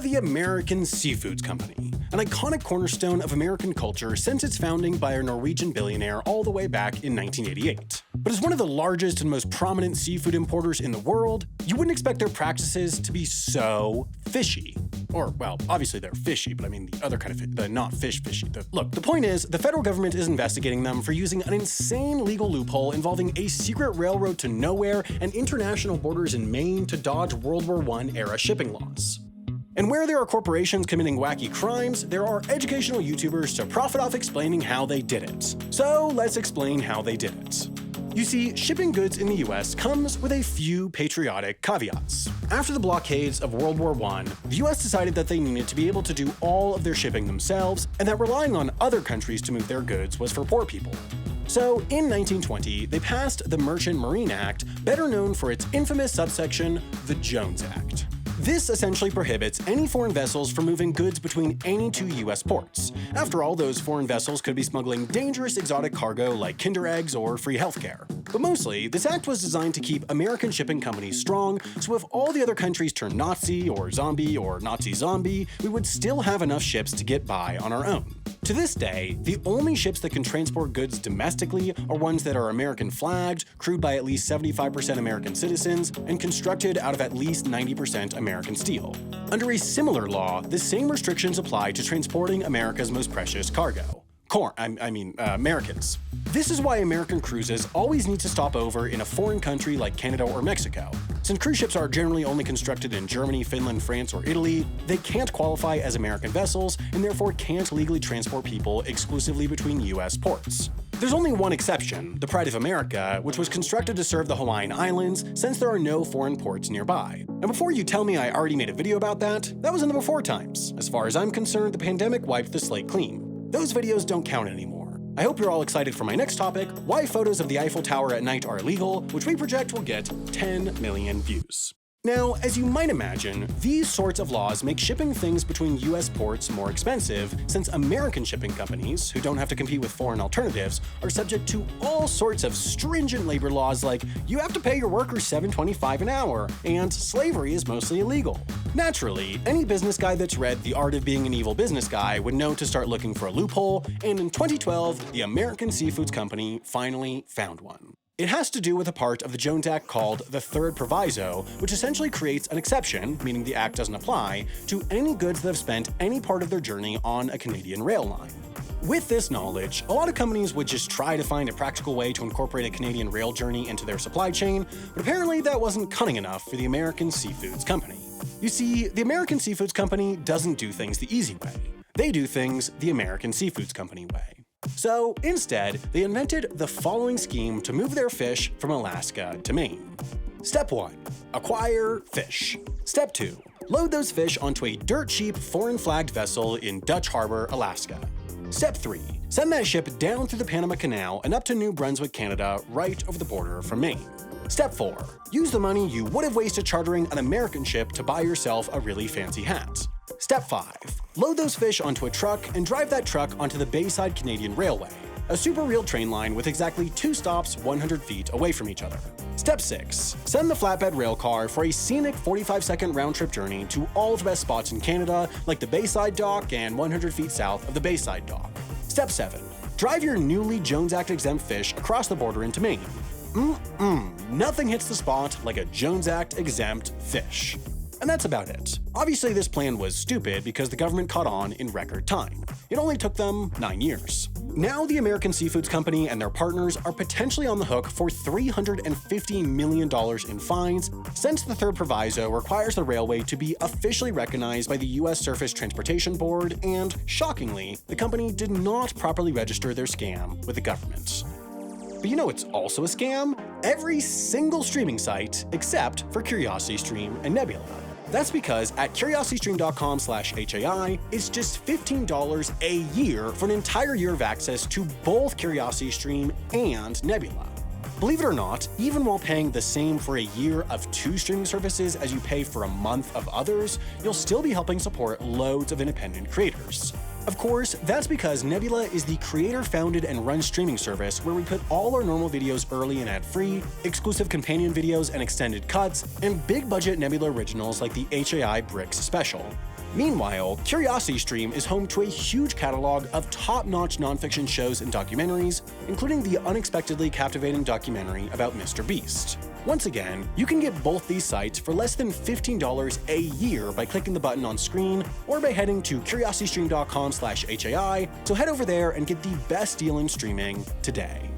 The American Seafoods Company, an iconic cornerstone of American culture since its founding by a Norwegian billionaire all the way back in 1988. But as one of the largest and most prominent seafood importers in the world, you wouldn't expect their practices to be so fishy. Or, well, obviously they're fishy, but I mean the other kind of the not fish fishy. Look, the point is, the federal government is investigating them for using an insane legal loophole involving a secret railroad to nowhere and international borders in Maine to dodge World War I era shipping laws. And where there are corporations committing wacky crimes, there are educational YouTubers to profit off explaining how they did it. So let's explain how they did it. You see, shipping goods in the US comes with a few patriotic caveats. After the blockades of World War I, the US decided that they needed to be able to do all of their shipping themselves, and that relying on other countries to move their goods was for poor people. So, in 1920, they passed the Merchant Marine Act, better known for its infamous subsection, the Jones Act. This essentially prohibits any foreign vessels from moving goods between any two US ports. After all, those foreign vessels could be smuggling dangerous exotic cargo like Kinder Eggs or free healthcare. But mostly, this act was designed to keep American shipping companies strong, so if all the other countries turned Nazi or Nazi zombie, we would still have enough ships to get by on our own. To this day, the only ships that can transport goods domestically are ones that are American flagged, crewed by at least 75% American citizens, and constructed out of at least 90% American steel. Under a similar law, the same restrictions apply to transporting America's most precious cargo. Americans. This is why American cruises always need to stop over in a foreign country like Canada or Mexico. Since cruise ships are generally only constructed in Germany, Finland, France, or Italy, they can't qualify as American vessels and therefore can't legally transport people exclusively between US ports. There's only one exception, the Pride of America, which was constructed to serve the Hawaiian Islands since there are no foreign ports nearby. And before you tell me I already made a video about that was in the before times. As far as I'm concerned, the pandemic wiped the slate clean. Those videos don't count anymore. I hope you're all excited for my next topic, why photos of the Eiffel Tower at night are illegal, which we project will get 10 million views. Now, as you might imagine, these sorts of laws make shipping things between US ports more expensive, since American shipping companies, who don't have to compete with foreign alternatives, are subject to all sorts of stringent labor laws like you have to pay your workers $7.25 an hour, and slavery is mostly illegal. Naturally, any business guy that's read The Art of Being an Evil Business Guy would know to start looking for a loophole, and in 2012, the American Seafoods Company finally found one. It has to do with a part of the Jones Act called the Third Proviso, which essentially creates an exception, meaning the act doesn't apply, to any goods that have spent any part of their journey on a Canadian rail line. With this knowledge, a lot of companies would just try to find a practical way to incorporate a Canadian rail journey into their supply chain, but apparently that wasn't cunning enough for the American Seafoods Company. You see, the American Seafoods Company doesn't do things the easy way. They do things the American Seafoods Company way. So, instead, they invented the following scheme to move their fish from Alaska to Maine. Step 1. Acquire fish. Step 2. Load those fish onto a dirt-cheap, foreign-flagged vessel in Dutch Harbor, Alaska. Step 3. Send that ship down through the Panama Canal and up to New Brunswick, Canada, right over the border from Maine. Step 4. Use the money you would have wasted chartering an American ship to buy yourself a really fancy hat. Step 5. Load those fish onto a truck and drive that truck onto the Bayside Canadian Railway, a super real train line with exactly 2 stops 100 feet away from each other. Step 6. Send the flatbed rail car for a scenic 45-second round-trip journey to all of the best spots in Canada, like the Bayside Dock and 100 feet south of the Bayside Dock. Step 7. Drive your newly Jones Act exempt fish across the border into Maine. Nothing hits the spot like a Jones Act exempt fish. And that's about it. Obviously, this plan was stupid because the government caught on in record time. It only took them 9 years. Now the American Seafoods Company and their partners are potentially on the hook for $350 million in fines, since the Third Proviso requires the railway to be officially recognized by the US Surface Transportation Board, and, shockingly, the company did not properly register their scam with the government. But you know what's also a scam? Every single streaming site except for CuriosityStream and Nebula. That's because at curiositystream.com/HAI, it's just $15 a year for an entire year of access to both CuriosityStream and Nebula. Believe it or not, even while paying the same for a year of 2 streaming services as you pay for a month of others, you'll still be helping support loads of independent creators. Of course, that's because Nebula is the creator-founded and run streaming service where we put all our normal videos early and ad-free, exclusive companion videos and extended cuts, and big-budget Nebula originals like the HAI Bricks Special. Meanwhile, CuriosityStream is home to a huge catalog of top-notch nonfiction shows and documentaries, including the unexpectedly captivating documentary about Mr. Beast. Once again, you can get both these sites for less than $15 a year by clicking the button on screen or by heading to curiositystream.com/HAI, so head over there and get the best deal in streaming today.